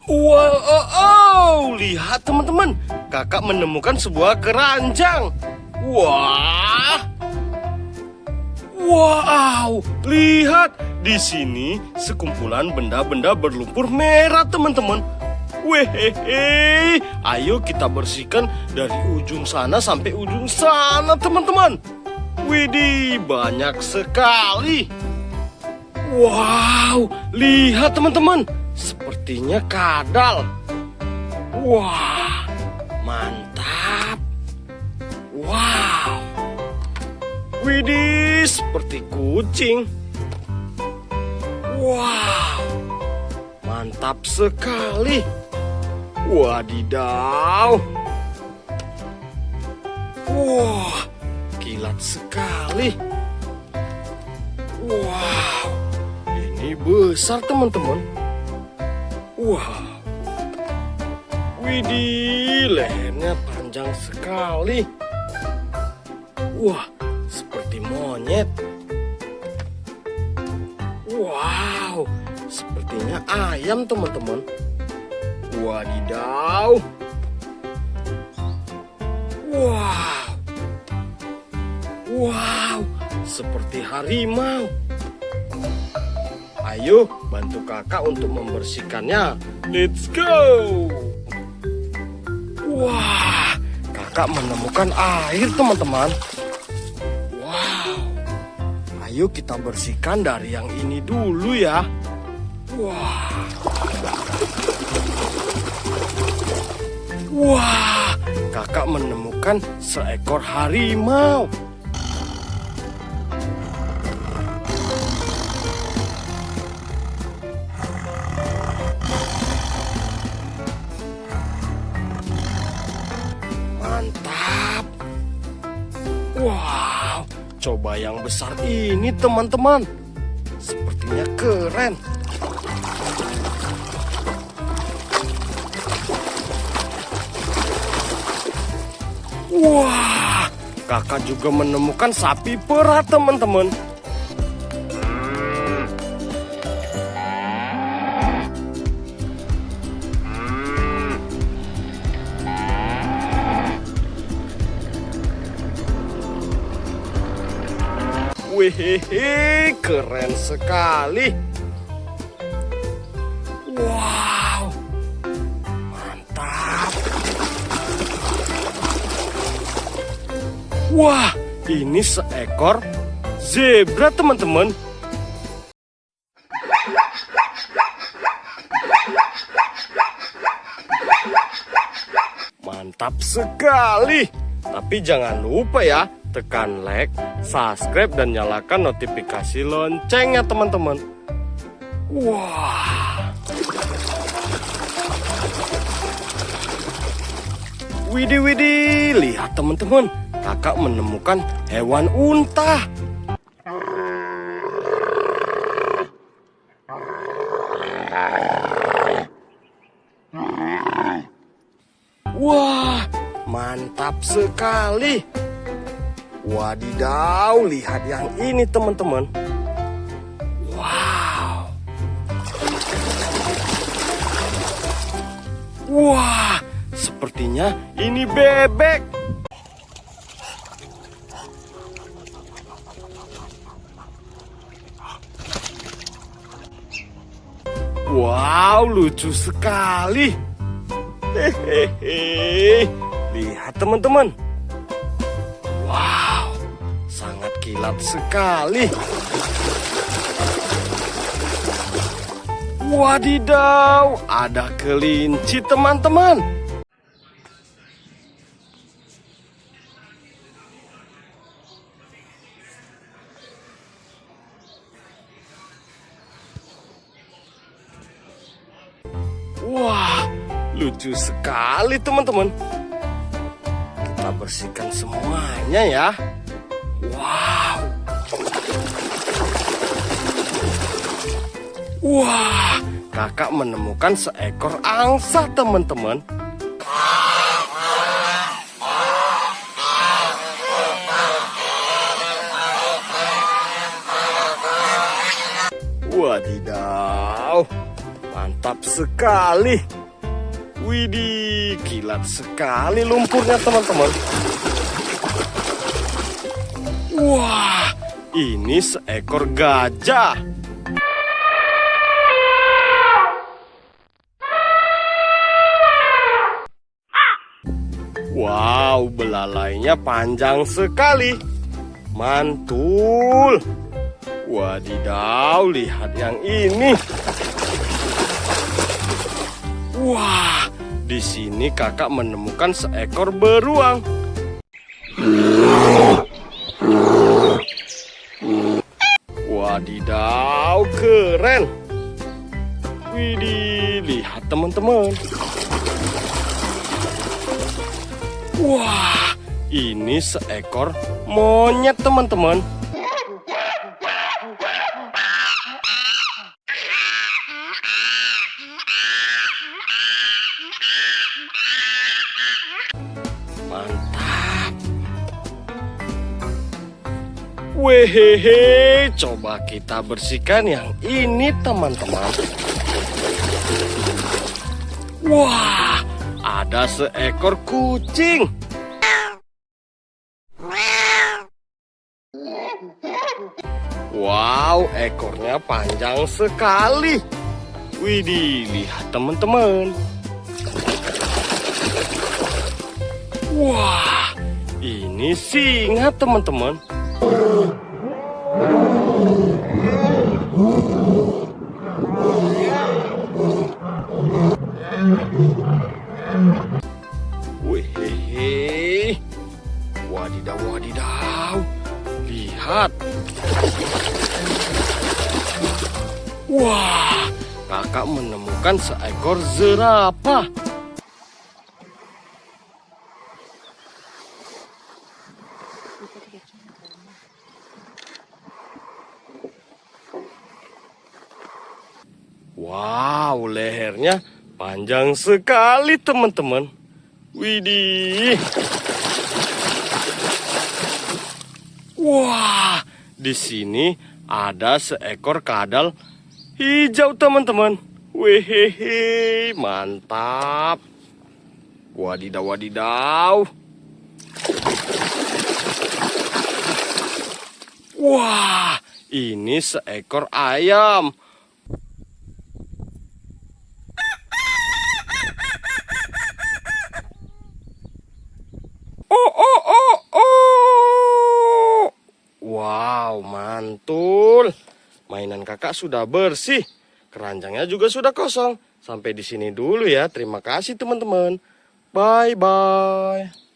Wow, lihat teman-teman, kakak menemukan sebuah keranjang. Wow, lihat di sini sekumpulan benda-benda berlumpur merah teman-teman. Wehehe, ayo kita bersihkan dari ujung sana sampai ujung sana teman-teman. Widih, banyak sekali. Wow, lihat teman-teman, sepertinya kadal. Wah, mantap. Wow, widih, seperti kucing. Wow, mantap sekali. Wadidaw. Wah, kilat sekali. Wow, ini besar teman-teman. Wow, widih, lehernya panjang sekali. Wah, seperti monyet. Wow, sepertinya ayam teman-teman. Wadidaw. Wow, seperti harimau. Ayo bantu kakak untuk membersihkannya. Let's go. Wah, kakak menemukan air teman-teman. Wow, ayo kita bersihkan dari yang ini dulu ya. Wah, kakak menemukan seekor harimau. Mantap. Wow, coba yang besar ini teman-teman. Sepertinya keren. Wah, kakak juga menemukan sapi perah teman-teman. Wehehe, keren sekali. Wow, mantap. Wah, ini seekor zebra teman-teman. Mantap sekali. Tapi jangan lupa ya, tekan like, subscribe, dan nyalakan notifikasi loncengnya teman-teman. Wah. Widih, lihat teman-teman, kakak menemukan hewan unta. Wah, mantap sekali. Wadidaw, lihat yang ini teman-teman. Wow. Wah, sepertinya ini bebek. Wow, lucu sekali. Hehehe. Lihat teman-teman. Wow, sangat kilat sekali. Wadidaw, ada kelinci teman-teman. Wah, lucu sekali teman-teman. Kita bersihkan semuanya ya. Wow. Wah, kakak menemukan seekor angsa teman-teman. Wadidaw, mantap sekali. Widih, kilat sekali lumpurnya teman-teman. Wah, ini seekor gajah. Wow, belalainya panjang sekali. Mantul. Wadidaw, lihat yang ini. Wah, di sini kakak menemukan seekor beruang. Wadidaw, keren. Widih, lihat teman-teman. Wah, ini seekor monyet teman-teman. Mantap. Wehehe, coba kita bersihkan yang ini teman-teman. Wah, ada seekor kucing. Wow, ekornya panjang sekali. Widih, lihat teman-teman. Wah, ini singa teman-teman. Wih, wadidaw, wadidaw. Lihat. Wah, kakak menemukan seekor zerafa. Wow, lehernya panjang sekali teman-teman. Widih. Wah, di sini ada seekor kadal hijau teman-teman. Wehehe, mantap. Wadidaw, wadidaw. Wah, ini seekor ayam. Wow, mantul. Mainan kakak sudah bersih. Keranjangnya juga sudah kosong. Sampai di sini dulu ya. Terima kasih teman-teman. Bye-bye.